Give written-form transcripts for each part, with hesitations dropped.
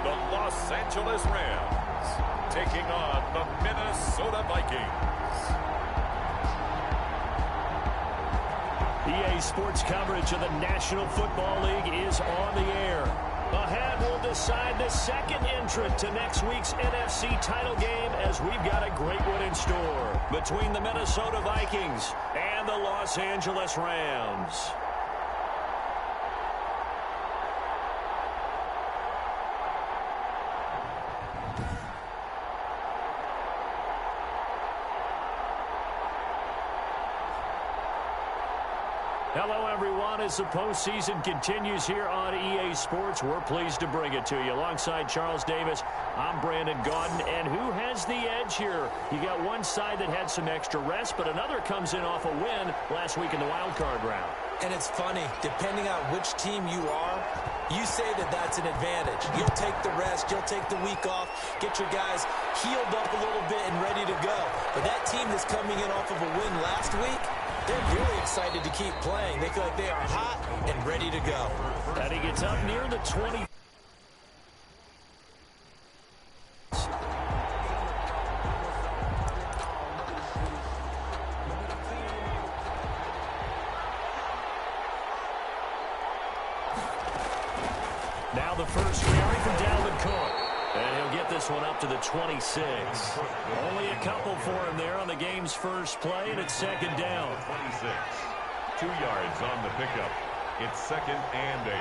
the Los Angeles Rams, taking on the Minnesota Vikings. EA Sports coverage of the National Football League is on the air. Ahead, we'll decide the second entrant to next week's NFC title game, as we've got a great one in store between the Minnesota Vikings and the Los Angeles Rams. Hello, everyone. As the postseason continues here on EA Sports, we're pleased to bring it to you. Alongside Charles Davis, I'm Brandon Gaudin. And who has the edge here? You got one side that had some extra rest, but another comes in off a win last week in the wild card round. And it's funny, depending on which team you are, you say that that's an advantage. You'll take the rest, you'll take the week off, get your guys healed up a little bit and ready to go. But that team that's coming in off of a win last week, they're really excited to keep playing. They feel like they are hot and ready to go. And he gets up near the 20. Now the first carry for Dalvin Cook. And he'll get this one up to the 26. Only a couple for him there on the game's first play, and it's second down. 26. 2 yards on the pickup. It's second and 8.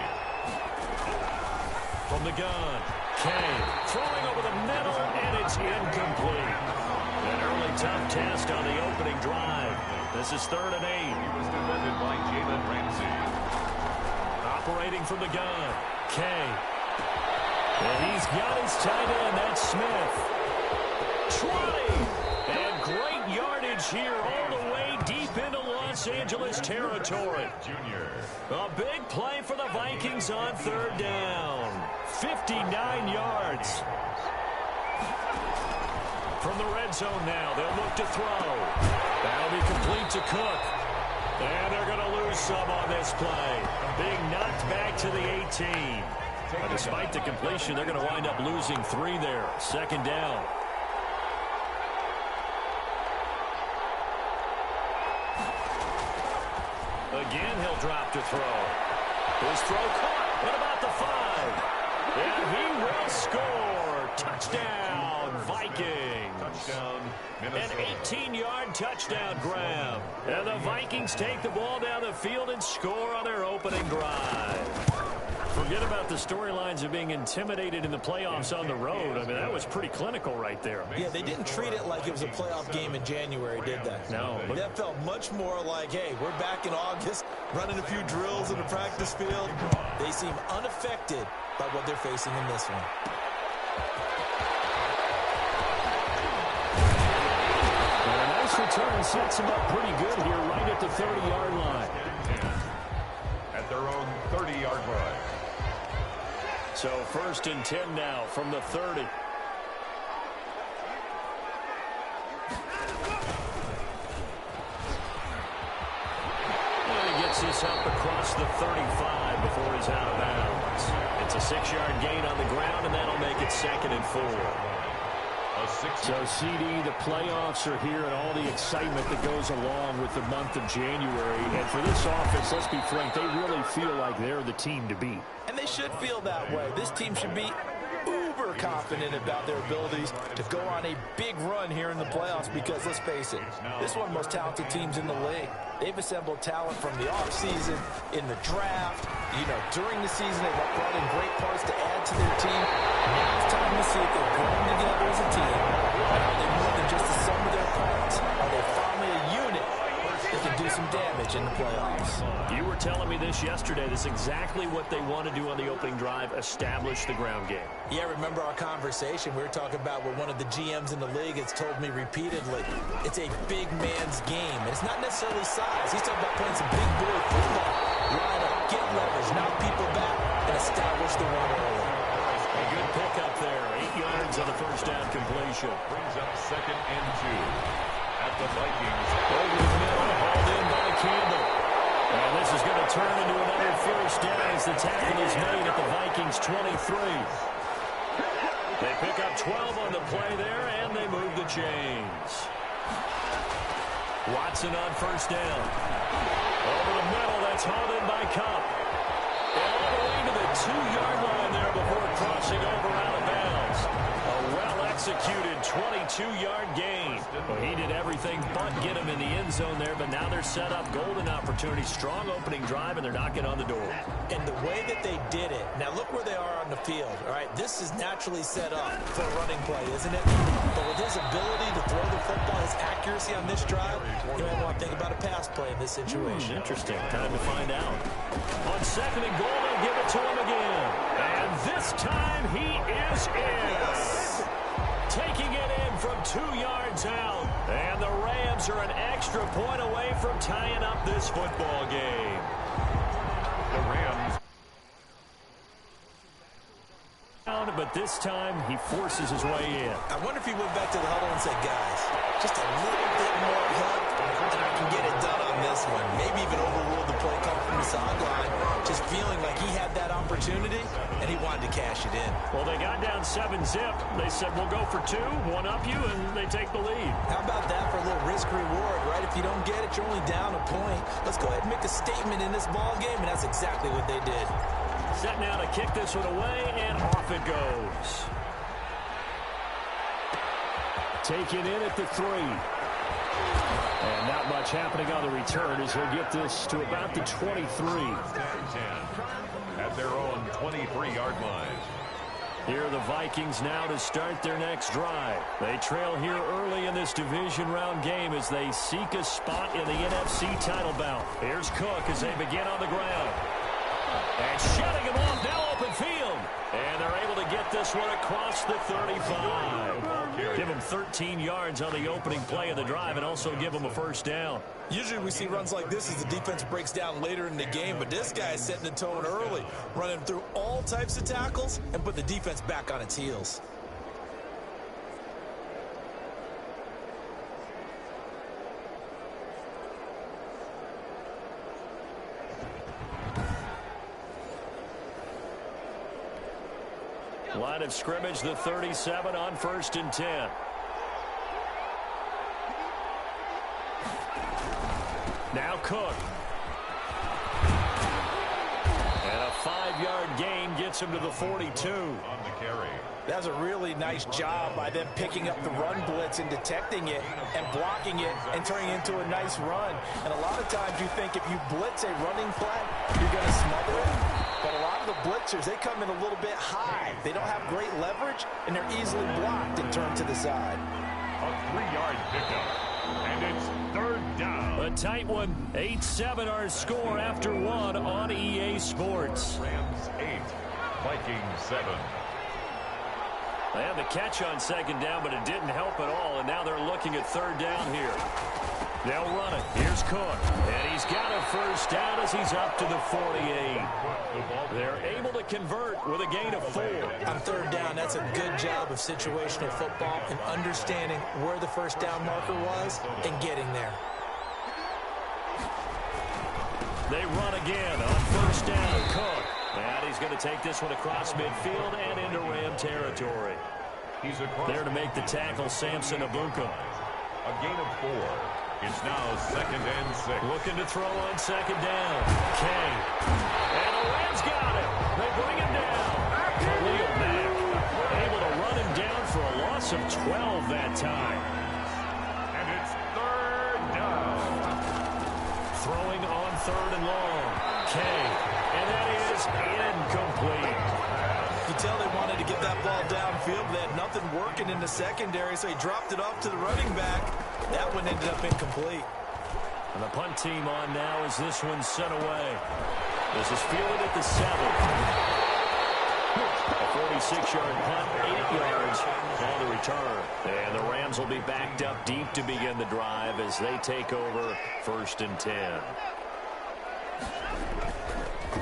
From the gun, Kane throwing over the middle, and it's incomplete. An early tough test on the opening drive. This is third and 8. He was defended by Jalen Ramsey. Operating from the gun, Kane. And he's got his tight end, that's Smith. 20! And great yardage here all the way deep into Los Angeles territory. Junior. A big play for the Vikings on third down. 59 yards. From the red zone now, they'll look to throw. That'll be complete to Cook. And they're going to lose some on this play. Being knocked back to the 18. But despite the completion, they're going to wind up losing 3 there. Second down. Again, he'll drop to throw. His throw caught at about the 5. And he will score. Touchdown, Vikings. Touchdown, Minnesota. An 18-yard touchdown grab. And the Vikings take the ball down the field and score on their opening drive. Forget about the storylines of being intimidated in the playoffs on the road. I mean, that was pretty clinical right there. Yeah, they didn't treat it like it was a playoff game in January, did they? No. That felt much more like, hey, we're back in August, running a few drills in the practice field. They seem unaffected by what they're facing in this one. And a nice return sets them up pretty good here right at the 30-yard line. At their own 30-yard line. So first and 10 now from the 30. And he gets this up across the 35 before he's out of bounds. It's a 6-yard gain on the ground, and that'll make it second and 4. So, CD, the playoffs are here and all the excitement that goes along with the month of January. And for this offense, let's be frank, they really feel like they're the team to beat. And they should feel that way. This team should be uber confident about their abilities to go on a big run here in the playoffs because, let's face it, this is one of the most talented teams in the league. They've assembled talent from the offseason, in the draft, during the season. They've brought in great parts to add to their team. Now it's time to see if they're growing together as a team. And are they more than just the sum of their parts? Are they finally a unit that can do some damage in the playoffs? You were telling me this yesterday. This is exactly what they want to do on the opening drive, establish the ground game. Yeah, remember our conversation? We were talking about what one of the GMs in the league has told me repeatedly. It's a big man's game. And it's not necessarily size. He's talking about playing some big boy football. Line up, get leverage, knock people back, and establish the run early. A good pickup there. 8 yards on the first down completion. Brings up second and 2. At the Vikings. Over the middle, hauled in by Campbell. And this is going to turn into another first down as the tackle is made at the Vikings 23. pick up 12 on the play there, and they move the chains. Watson on first down. Over the middle, that's hauled in by Cup. And all the way to the 2-yard line there before crossing over out of bounds. A well-executed 22-yard gain. Well, he did everything but get him in the end zone there, but now they're set up golden opportunity. Strong opening drive, and they're knocking on the door. And the way that they did it, now look where they are on the field. All right, this is naturally set up for a running play, isn't it? But with his ability to throw the football, his accuracy on this drive, you might want to think about a pass play in this situation. Interesting. Time to find out. On second and goal, they'll give it to him again. And this time he is in. Yes. Taking it in from 2 yards out. And the Rams are an extra point away from tying up this football game. The Rams. But this time, he forces his way in. I wonder if he went back to the huddle and said, guys, just a little bit more help, and I can get it done on this one. Maybe even overruled the play call from the sideline, just feeling like he had that opportunity, and he wanted to cash it in. Well, they got down 7-zip. They said, we'll go for 2, one up you, and they take the lead. How about that for a little risk-reward, right? If you don't get it, you're only down a point. Let's go ahead and make a statement in this ball game, and that's exactly what they did. Set now to kick this one away, and off it goes. Taken in at the 3. And not much happening on the return as he'll get this to about the 23. At their own 23-yard line. Here are the Vikings now to start their next drive. They trail here early in this division round game as they seek a spot in the NFC title bout. Here's Cook as they begin on the ground. And shutting him off, now open field. And they're able to get this one across the 35. Give him 13 yards on the opening play of the drive and also give him a first down. Usually we see runs like this as the defense breaks down later in the game, but this guy is setting the tone early, running through all types of tackles and put the defense back on its heels. Line of scrimmage, the 37 on 1st and 10. Now Cook. And a 5-yard gain gets him to the 42. On the carry. That's a really nice job by them picking up the run blitz and detecting it and blocking it and turning it into a nice run. And a lot of times you think if you blitz a running play, you're going to smother it. But a lot of the blitzers, they come in a little bit high. They don't have great leverage, and they're easily blocked and turned to the side. A 3-yard pickup. And it's 3rd down. A tight one. 8-7 our score after 1 on EA Sports. Rams 8. Vikings 7. They had the catch on 2nd down, but it didn't help at all, and now they're looking at 3rd down here. They'll run it. Here's Cook. And he's got a first down as he's up to the 48. They're able to convert with a gain of 4. On 3rd down, that's a good job of situational football and understanding where the first down marker was and getting there. They run again on 1st down. Cook. And he's going to take this one across midfield and into Ram territory. He's across there to make the tackle, Samson Abuka. A gain of 4. It's now 2nd and 6. Looking to throw on 2nd down. Kay. And the Rams got it. They bring him down. Khalil Mack able to run him down for a loss of 12 that time. And it's 3rd down. Throwing on 3rd and long. Kay. And that is incomplete. You tell they wanted to get that ball downfield, but they had nothing working in the secondary, so he dropped it off to the running back. That one ended up incomplete. And the punt team on now as this one's sent away. This is fielded at the 7. A 46-yard punt, 8 yards on the return. And the Rams will be backed up deep to begin the drive as they take over 1st and 10.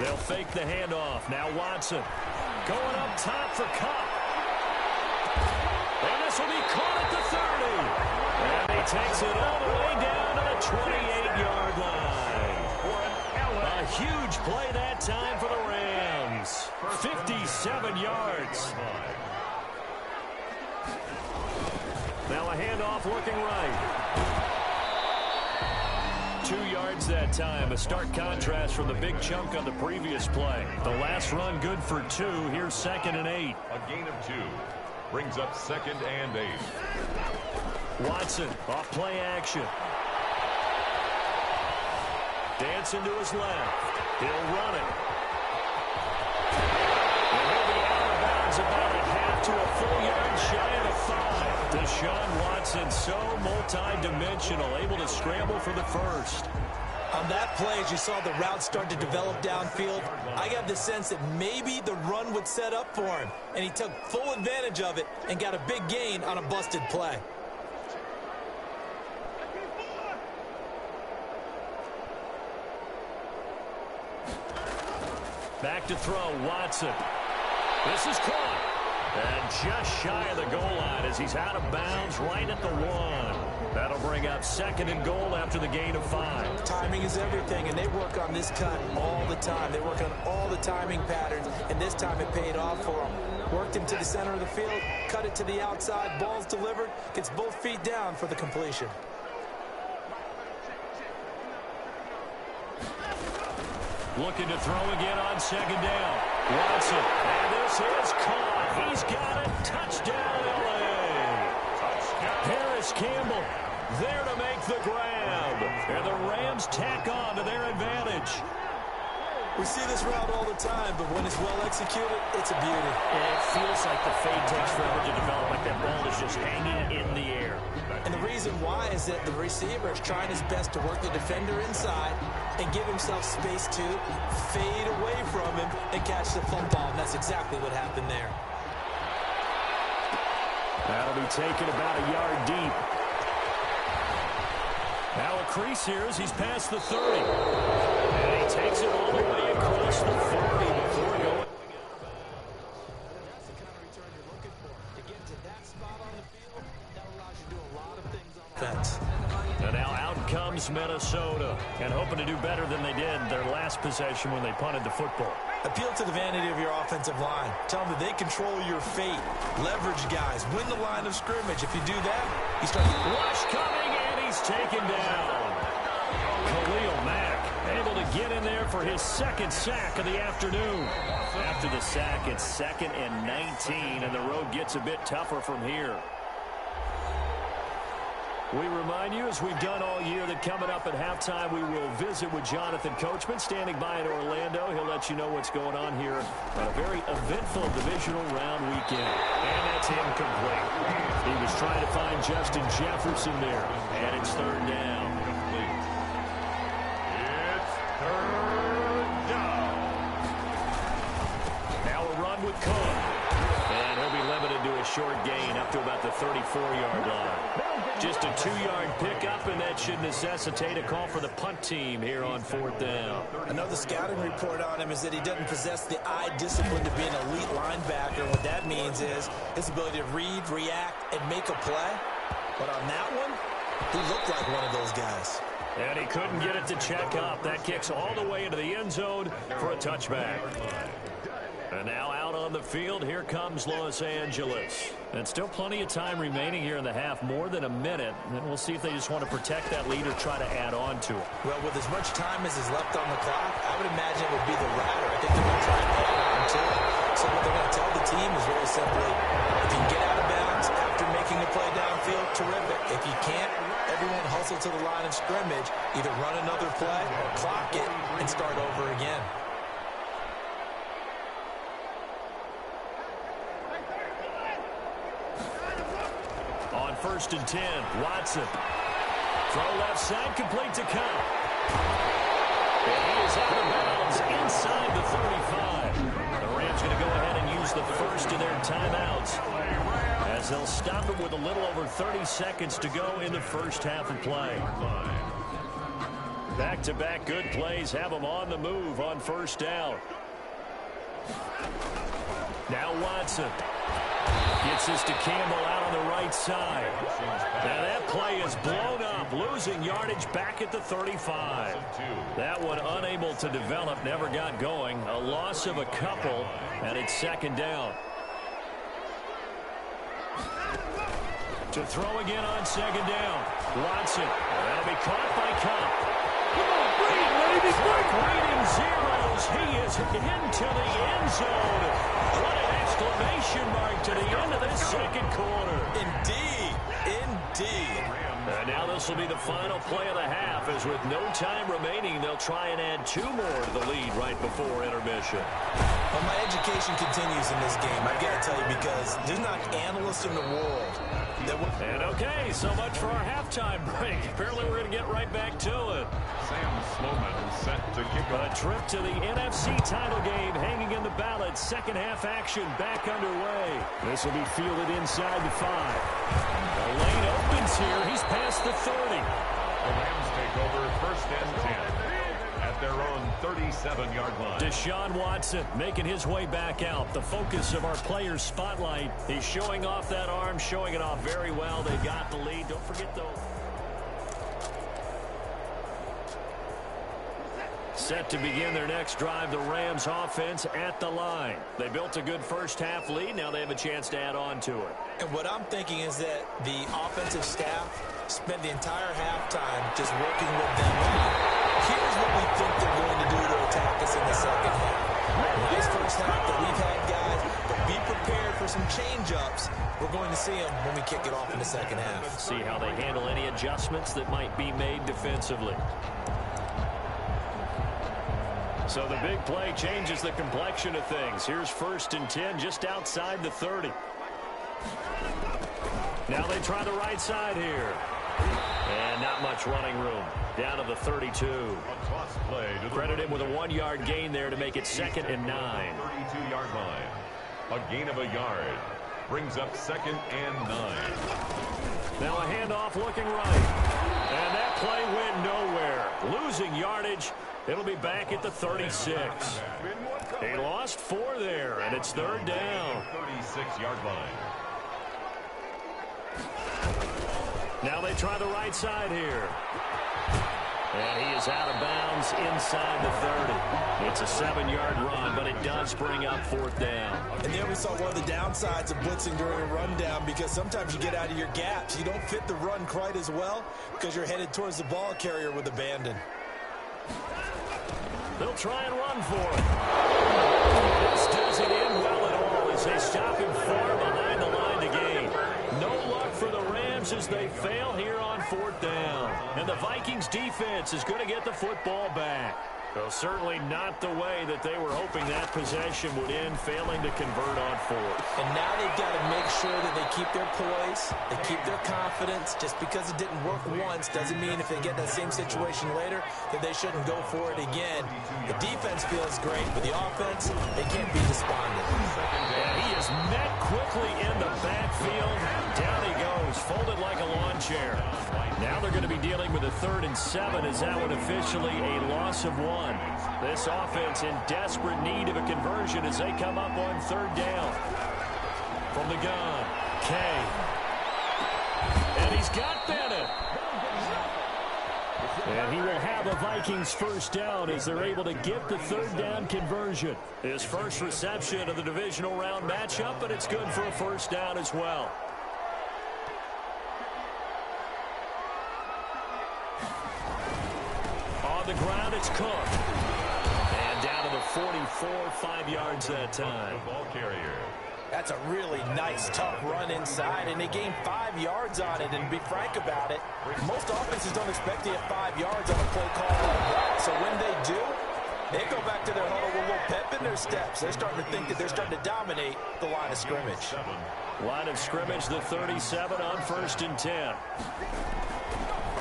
They'll fake the handoff. Now Watson going up top for Cup. And this will be caught at the 30. And he takes it all the way down to the 28-yard line. A huge play that time for the Rams. 57 yards. Now a handoff looking right. 2 yards that time. A stark contrast from the big chunk on the previous play. The last run good for 2. Here's 2nd and 8. A gain of 2. Brings up 2nd and 8. Watson off play action. Dancing to his left. He'll run it. And he'll be out of bounds about a half to a full yard shy of the 5. Deshaun Watson so multi-dimensional, able to scramble for the first. On that play, as you saw the route start to develop downfield, I got the sense that maybe the run would set up for him, and he took full advantage of it and got a big gain on a busted play. Back to throw, Watson. This is caught. And just shy of the goal line as he's out of bounds right at the 1. That'll bring up 2nd and goal after the gain of 5. Timing is everything, and they work on this cut all the time. They work on all the timing patterns, and this time it paid off for them. Worked him to the center of the field, cut it to the outside, ball's delivered, gets both feet down for the completion. Looking to throw again on 2nd down. Watson, and this is caught. He's got it. Touchdown, L.A. Touchdown. Harris Campbell there to make the grab. And the Rams tack on to their advantage. We see this route all the time, but when it's well executed, it's a beauty. It feels like the fade takes forever to develop, like that ball is just hanging in the air. And the reason why is that the receiver is trying his best to work the defender inside and give himself space to fade away from him and catch the football, and that's exactly what happened there. That'll be taken about a yard deep. Now a crease here as he's past the 30. And he takes it all the way across the 40 before going. That's the kind of return you're looking for. To get to that spot on the field, that allows you to do a lot of things on offense. And now out comes Minnesota, and hoping to do better than they did their last possession when they punted the football. Appeal to the vanity of your offensive line. Tell them that they control your fate. Leverage guys. Win the line of scrimmage. If you do that, you start... Rush coming, and he's taken down. Khalil Mack able to get in there for his 2nd sack of the afternoon. After the sack, it's 2nd and 19, and the road gets a bit tougher from here. We remind you, as we've done all year, that coming up at halftime, we will visit with Jonathan Coachman, standing by in Orlando. He'll let you know what's going on here on a very eventful divisional round weekend. And that's incomplete. He was trying to find Justin Jefferson there, and it's 3rd down. It's 3rd down. Now a run with Cook. And he'll be limited to a short gain up to about the 34-yard line. Just a 2-yard pickup, and that should necessitate a call for the punt team here on 4th down. Another scouting report on him is that he doesn't possess the eye discipline to be an elite linebacker. What that means is his ability to read, react, and make a play. But on that one, he looked like one of those guys. And he couldn't get it to check up. That kicks all the way into the end zone for a touchback. And now out on the field, here comes Los Angeles. And still plenty of time remaining here in the half, more than a minute. And we'll see if they just want to protect that lead or try to add on to it. Well, with as much time as is left on the clock, I would imagine it would be the latter. I think they're going to try and add on to it. So what they're going to tell the team is very simply, if you can get out of bounds after making a play downfield, terrific. If you can't, everyone hustle to the line of scrimmage, either run another play or clock it and start over again. On 1st and 10, Watson. Throw left side, complete to Cobb. And he is out of bounds inside the 35. The Rams going to go ahead and use the first of their timeouts, as they'll stop it with a little over 30 seconds to go in the first half of play. Back-to-back good plays have them on the move on 1st down. Now Watson. Gets this to Campbell out on the right side. Now that play is blown up, losing yardage back at the 35. That one unable to develop, never got going. A loss of a couple, and it's 2nd down. To throw again on second down. Watson. That'll be caught by Cup. Reading zeros. He is into the end zone. What an exclamation mark to the end of this second quarter. Indeed. Indeed. And now this will be the final play of the half, as with no time remaining, they'll try and add 2 more to the lead right before intermission. Well, my education continues in this game, I've got to tell you, because there's not an analyst in the world that would... And okay, so much for our halftime break. Apparently we're going to get right back to it. Sam Sloman set to kick off. A trip to the NFC title game hanging in the balance. Second half action back underway. This will be fielded inside the 5. The lane opens here. He's past the 30. The Rams take over first and 10 at their own 37-yard line. Deshaun Watson making his way back out. The focus of our players' spotlight. He's showing off that arm, showing it off very well. They got the lead. Don't forget, though. Set to begin their next drive, the Rams offense at the line. They built a good first half lead. Now they have a chance to add on to it. And what I'm thinking is that the offensive staff spent the entire halftime just working with them. Here's what we think they're going to do to attack us in the second half. Nice first half that we've had, guys, but be prepared for some change-ups. We're going to see them when we kick it off in the second half. See how they handle any adjustments that might be made defensively. So the big play changes the complexion of things. Here's first and 10 just outside the 30. Now they try the right side here. And not much running room. Down to the 32. Credit him with a 1-yard gain there to make it second and 9. 32-yard line. A gain of a yard. Brings up second and 9. Now a handoff looking right. And that play went nowhere. Losing yardage. It'll be back at the 36. They lost 4 there, and it's third down. 36-yard line. Now they try the right side here. And he is out of bounds inside the 30. It's a 7-yard run, but it does bring up fourth down. And there we saw one of the downsides of blitzing during a rundown, because sometimes you get out of your gaps. You don't fit the run quite as well because you're headed towards the ball carrier with abandon. They'll try and run for it. This doesn't end well at all as they stop him far behind the line to gain. No luck for the Rams as they fail here on fourth down. And the Vikings defense is going to get the football back. Well, certainly not the way that they were hoping that possession would end, failing to convert on fourth. And now they've got to make sure that they keep their poise, they keep their confidence. Just because it didn't work once doesn't mean if they get that same situation later that they shouldn't go for it again. The defense feels great, but the offense, they can't be despondent. And he is met quickly in the backfield. Down he goes, folded like a lawn chair. Now they're going to be dealing with a 3rd and 7 as that one officially a loss of 1. This offense in desperate need of a conversion as they come up on 3rd down. From the gun, Kay. And he's got Bennett. And he will have a Vikings first down as they're able to get the 3rd down conversion. His first reception of the divisional round matchup, but it's good for a first down as well. On the ground, it's Cook. And down to the 44, 5 yards that time. Ball carrier. That's a really nice, tough run inside, and they gained 5 yards on it. And to be frank about it, most offenses don't expect to get 5 yards on a play call like that. So when they do, they go back to their huddle with a little pep in their steps. They're starting to think that they're starting to dominate the line of scrimmage. Line of scrimmage, the 37 on 1st and 10.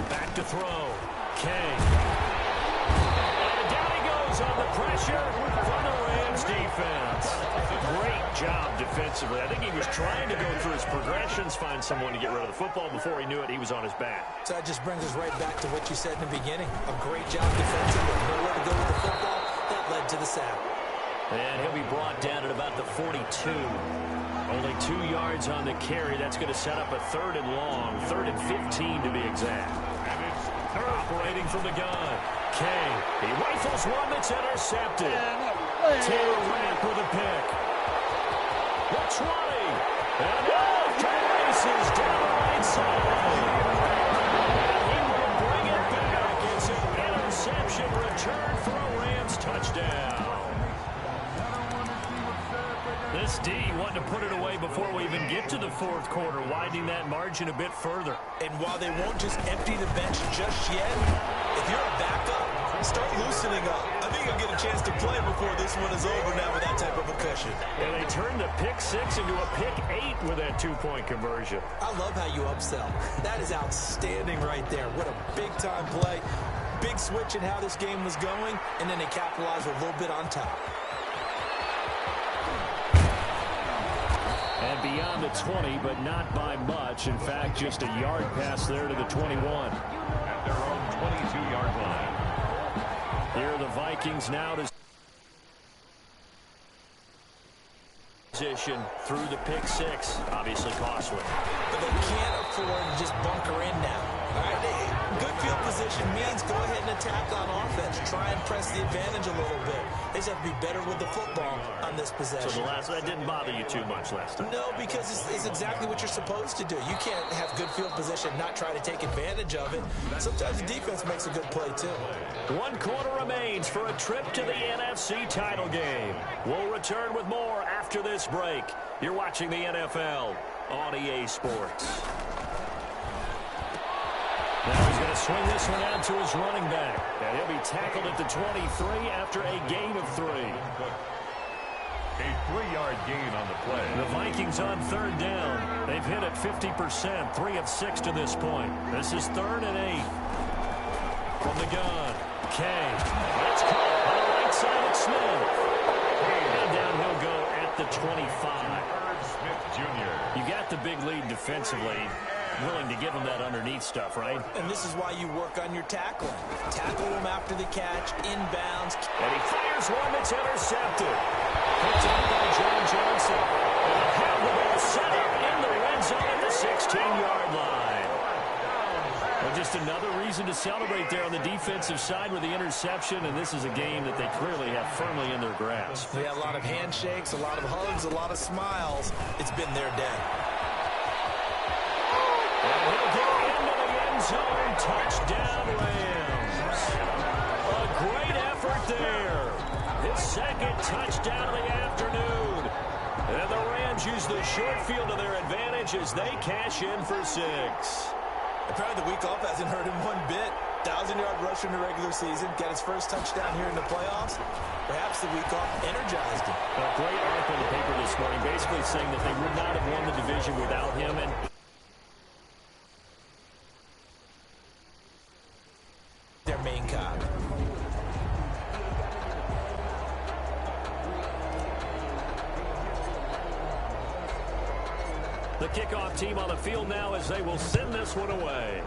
Back to throw. Kay. And down he goes on the pressure from the Rams defense. Great job defensively. I think he was trying to go through his progressions, find someone to get rid of the football. Before he knew it, he was on his back. So that just brings us right back to what you said in the beginning. A great job defensively. Nowhere to go with the football. That led to the sack. And he'll be brought down at about the 42. Only 2 yards on the carry. That's going to set up a 3rd and long. 3rd and 15 to be exact. Operating from the gun. Kay. He rifles one that's intercepted. Taylor Rapp with a pick. The 20. And now Kay Misses down the right side. He will bring it back. It's an interception return for a Rams touchdown. This D wanting to put it away before we even get to the fourth quarter, widening that margin a bit further. And while they won't just empty the bench just yet, if you're a backup, start loosening up. I think you'll get a chance to play before this one is over now with that type of a cushion. And they turned the pick 6 into a pick 8 with that 2-point conversion. I love how you upsell. That is outstanding right there. What a big-time play. Big switch in how this game was going, and then they capitalized a little bit on top. And beyond the 20, but not by much. In fact, just a yard pass there to the 21. At their own 22-yard line. Here are the Vikings now to position through the pick 6. Obviously costly. But they can't afford to just bunker in now. All right, good field position means go ahead and attack on offense. Try and press the advantage a little bit. They just have to be better with the football on this possession. So that didn't bother you too much last time? No, because it's exactly what you're supposed to do. You can't have good field position and not try to take advantage of it. Sometimes the defense makes a good play, too. 1 quarter remains for a trip to the NFC title game. We'll return with more after this break. You're watching the NFL on EA Sports. Now he's going to swing this one out to his running back. And he'll be tackled at the 23 after a gain of 3. A 3-yard gain on the play. The Vikings on 3rd down. They've hit it 50%, 3 of 6 to this point. This is 3rd and 8. From the gun, Kay. That's caught on the right side of Smith. And down he'll go at the 25. Smith Jr. You got the big lead defensively. Willing to give him that underneath stuff, right? And this is why you work on your tackling. Tackle him after the catch, inbounds. And he fires one that's intercepted. Picked up by John Johnson. And how the ball set up in the red zone at the 16-yard line. Well, just another reason to celebrate there on the defensive side with the interception, and this is a game that they clearly have firmly in their grasp. We had a lot of handshakes, a lot of hugs, a lot of smiles. It's been their day. And he'll get into the end zone. Touchdown, Rams. A great effort there. His 2nd touchdown of the afternoon. And the Rams use the short field to their advantage as they cash in for 6. Apparently the week off hasn't hurt him one bit. 1,000-yard rusher in the regular season. Got his first touchdown here in the playoffs. Perhaps the week off energized him. A great article in the paper this morning basically saying that they would not have won the division without him. And their main cog. the kickoff team on the field now as they will send this one away.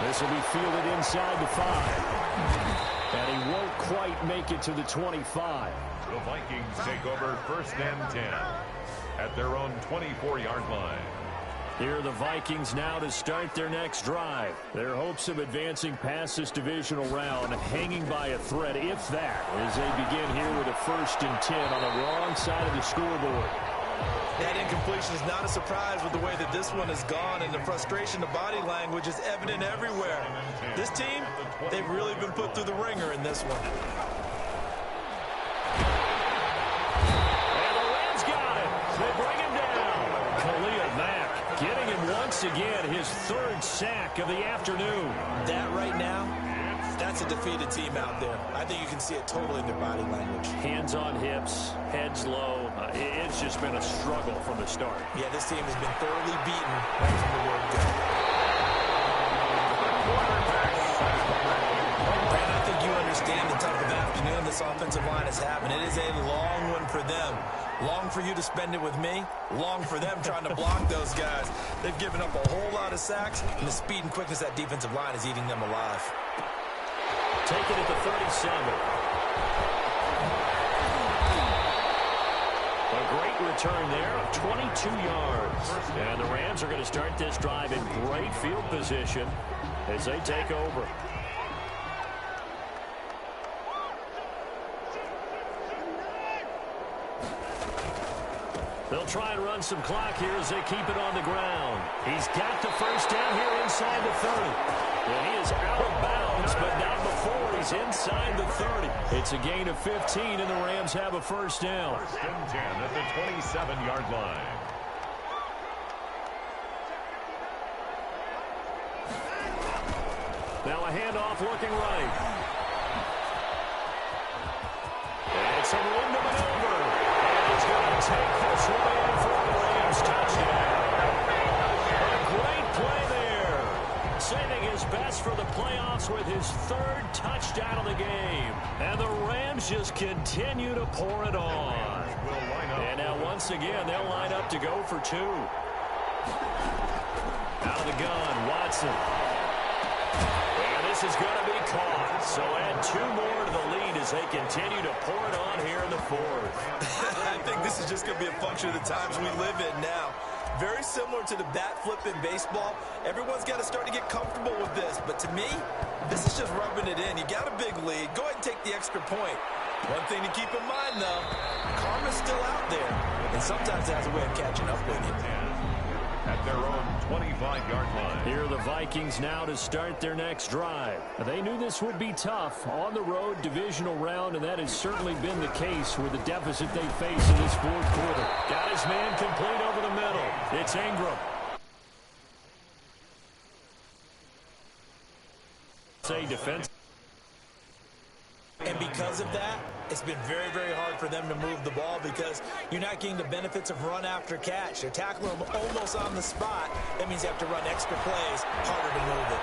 This will be fielded inside the 5. And he won't quite make it to the 25. The Vikings take over 1st and 10 at their own 24-yard line. Here are the Vikings now to start their next drive. Their hopes of advancing past this divisional round hanging by a thread, if that, as they begin here with a 1st and 10 on the wrong side of the scoreboard. That incompletion is not a surprise with the way that this one has gone, and the frustration, the body language is evident everywhere. This team, they've really been put through the ringer in this one. And the Rams got it. They bring him down. Khalil Mack getting him once again, his 3rd sack of the afternoon. That right now, that's a defeated team out there. I think you can see it totally in their body language. Hands on hips, heads low. It's just been a struggle from the start. Yeah, this team has been thoroughly beaten right from the word go. Brad, I think you understand the type of afternoon this offensive line is having. It is a long one for them. Long for you to spend it with me. Long for them trying to block those guys. They've given up a whole lot of sacks, and the speed and quickness of that defensive line is eating them alive. Taken at the 37. A great return there of 22 yards. And the Rams are going to start this drive in great field position as they take over. They'll try and run some clock here as they keep it on the ground. He's got the first down here inside the 30. Well, he is out of bounds, but not before he's inside the 30. It's a gain of 15, and the Rams have a first down. First and 10 at the 27-yard line. Now a handoff looking right. And some room to maneuver. And he's going to take this one in for the Rams touchdown. A great play there. Saving his best for the playoffs with his third touchdown of the game. And the Rams just continue to pour it on. And now once again, they'll line up to go for two. Out of the gun, Watson. And this is going to be caught. So add two more to the lead as they continue to pour it on here in the fourth. I think this is just going to be a function of the times we live in now. Very similar to the bat flip in baseball. Everyone's got to start to get comfortable with this. But to me, this is just rubbing it in. You got a big lead. Go ahead and take the extra point. One thing to keep in mind, though, karma's still out there. And sometimes it has a way of catching up with you. At their own 25-yard line. Here are the Vikings now to start their next drive. They knew this would be tough on the road, divisional round, and that has certainly been the case with the deficit they face in this fourth quarter. Got his man complete over the middle. It's Ingram. Say defense. And because of that, it's been very, very hard for them to move the ball because you're not getting the benefits of run after catch. They're tackling them almost on the spot. That means you have to run extra plays, harder to move it.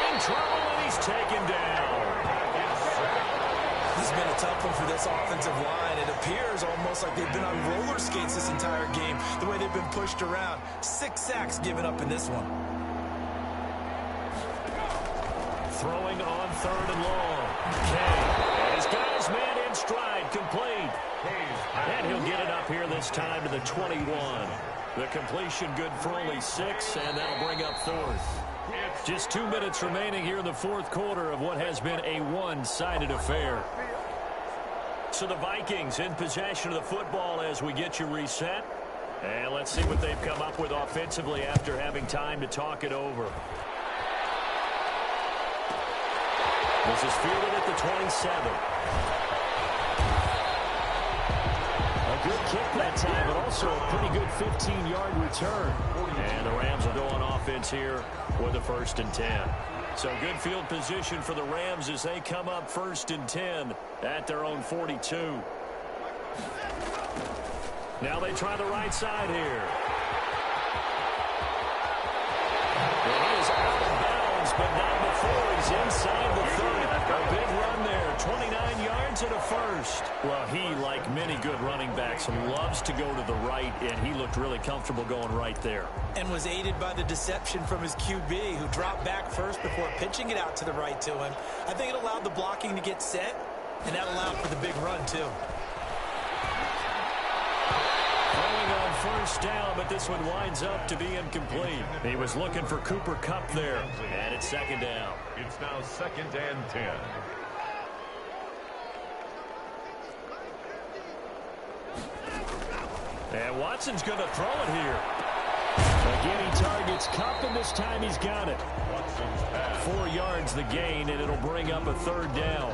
In trouble, and he's taken down. This has been a tough one for this offensive line. It appears almost like they've been on roller skates this entire game, the way they've been pushed around. 6 sacks given up in this one. Throwing on third and long. And he's got his man in stride, complete. And he'll get it up here this time to the 21. The completion good for only 6, and that'll bring up fourth. Just 2 minutes remaining here in the fourth quarter of what has been a one-sided affair. So the Vikings in possession of the football as we get you reset. And let's see what they've come up with offensively after having time to talk it over. This is fielded at the 27. A good kick that time, but also a pretty good 15-yard return. And the Rams will go on offense here with a 1st and 10. So good field position for the Rams as they come up 1st and 10 at their own 42. Now they try the right side here. Well, he is out of bounds, but not before he's inside the 30. A big run there, 29 yards and a 1st. Well, he, like many good running backs, loves to go to the right, and he looked really comfortable going right there. And was aided by the deception from his QB, who dropped back first before pitching it out to the right to him. I think it allowed the blocking to get set, and that allowed for the big run, too. Throwing on 1st down, but this one winds up to be incomplete. He was looking for Cooper Kupp there, and it's 2nd down. It's now 2nd and 10. And Watson's going to throw it here. Again, he targets Kupp, and this time he's got it. 4 yards the gain, and it'll bring up a 3rd down.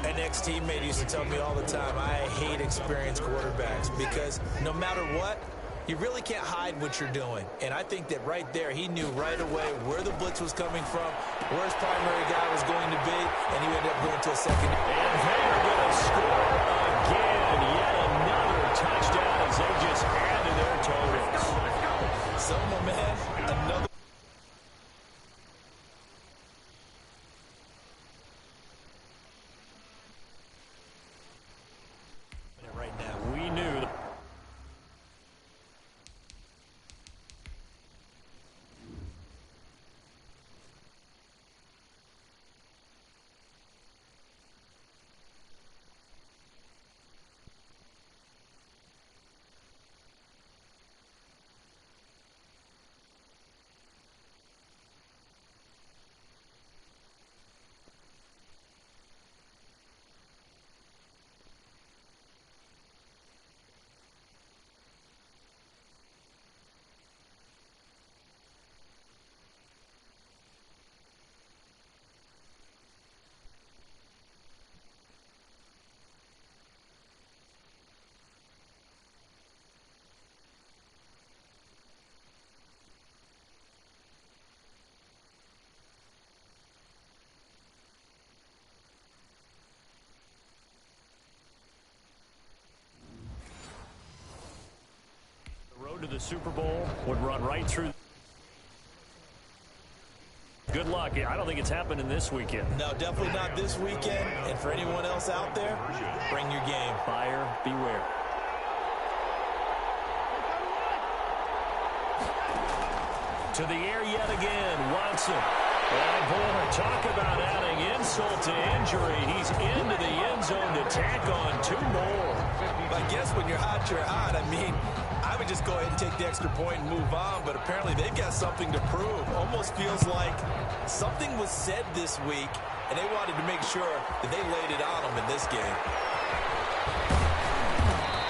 An ex-teammate used to tell me all the time, I hate experienced quarterbacks because no matter what, you really can't hide what you're doing. And I think that right there, he knew right away where the blitz was coming from, where his primary guy was going to be, and he ended up going to a second. And they're going to score again. Yet another touchdown as they just add to their totals. So, my man, another. Right now, we knew that. Super Bowl would run right through. Good luck. I don't think it's happening this weekend. No, definitely not this weekend. And for anyone else out there, bring your game. Buyer beware. To the air yet again, Watson. And boy, talk about adding insult to injury. He's into the end zone to tack on 2 more. I guess when you're hot, you're hot. I mean, I would just go ahead and take the extra point and move on, but apparently they've got something to prove. Almost feels like something was said this week, and they wanted to make sure that they laid it on them in this game.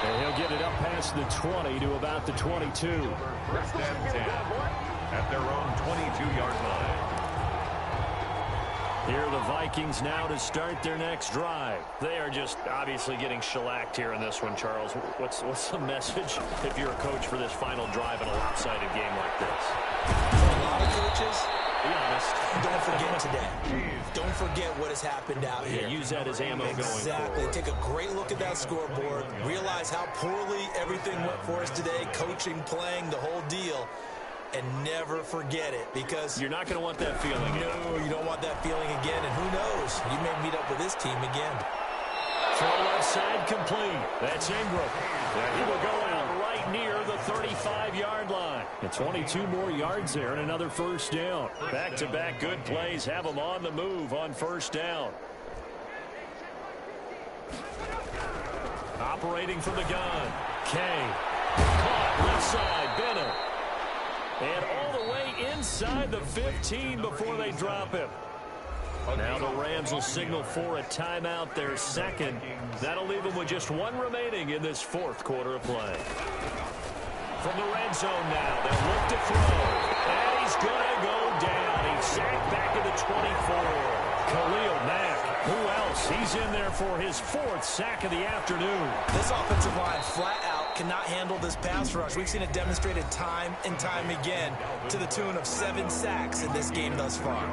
And he'll get it up past the 20 to about the 22. First and 10 at their own 22-yard line. Here are the Vikings now to start their next drive. They are just obviously getting shellacked here in this one, Charles. What's the message if you're a coach for this final drive in a lopsided game like this? For a lot of coaches, be honest, don't forget today. Don't forget what has happened out here. Use that as ammo going forward. Exactly. Take a great look at that scoreboard. Realize how poorly everything went for us today. Coaching, playing, the whole deal. And never forget it, because you're not going to want that feeling. No, you don't want that feeling again. And who knows? You may meet up with this team again. Throw left side complete. That's Ingram. And he will go out right near the 35-yard line. And 22 more yards there and another first down. Back-to-back good plays have them on the move on first down. Operating from the gun. Kay. Caught left side. Bennett. And all the way inside the 15 before they drop him. Now the Rams will signal for a timeout, their second. That'll leave them with just 1 remaining in this 4th quarter of play. From the red zone now, they'll look to throw. And he's going to go down. He's sacked back at the 24. Khalil Mack. Who else? He's in there for his 4th sack of the afternoon. This offensive line flat out cannot handle this pass rush. We've seen it demonstrated time and time again to the tune of 7 sacks in this game thus far.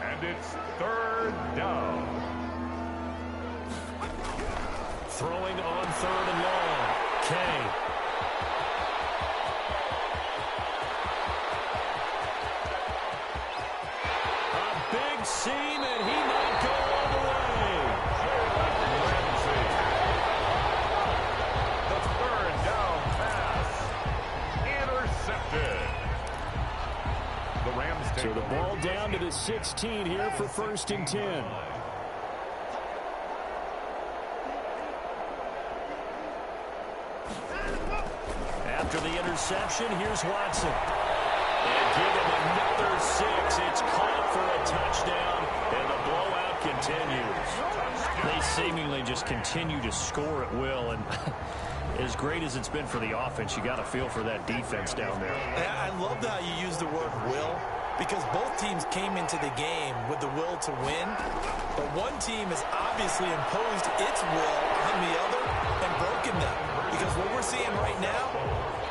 And it's 3rd down. Throwing on 3rd and long. Kay. A big seam, and he might go all the way. Ramsey. The 3rd down pass. Intercepted. The Rams take so the ball down to the 16 here for 1st and 10. After the interception, here's Watson. And give him another 6. It's caught for a touchdown, and the blowout continues. They seemingly just continue to score at will, and as great as it's been for the offense, you got to feel for that defense down there. I love how you use the word will, because both teams came into the game with the will to win, but one team has obviously imposed its will on the other and broken them. Because what we're seeing right now,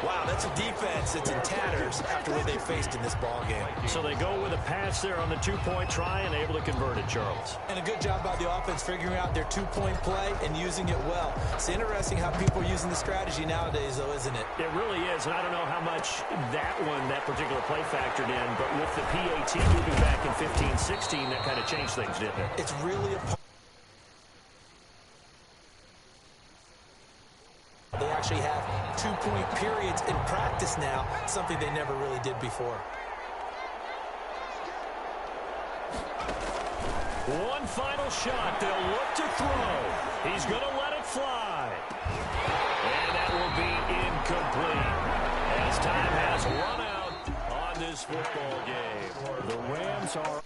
wow, that's a defense that's in tatters after what they faced in this ball game. So they go with a pass there on the 2-point try and able to convert it, Charles. And a good job by the offense figuring out their 2-point play and using it well. It's interesting how people are using the strategy nowadays, though, isn't it? It really is, and I don't know how much that particular play factored in, but with the PAT moving back in 15-16, that kind of changed things, didn't it? It's really a They actually have 2-point periods in practice now, something they never really did before. One final shot. They'll look to throw. He's going to let it fly. And that will be incomplete as time has run out on this football game. The Rams are...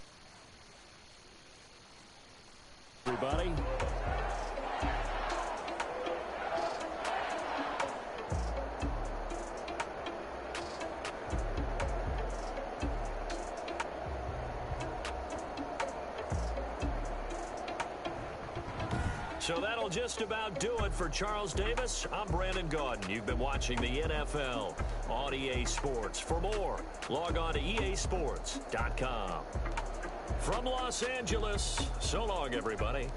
Everybody... So that'll just about do it for Charles Davis. I'm Brandon Gaudin. You've been watching the NFL on EA Sports. For more, log on to easports.com. From Los Angeles, so long, everybody.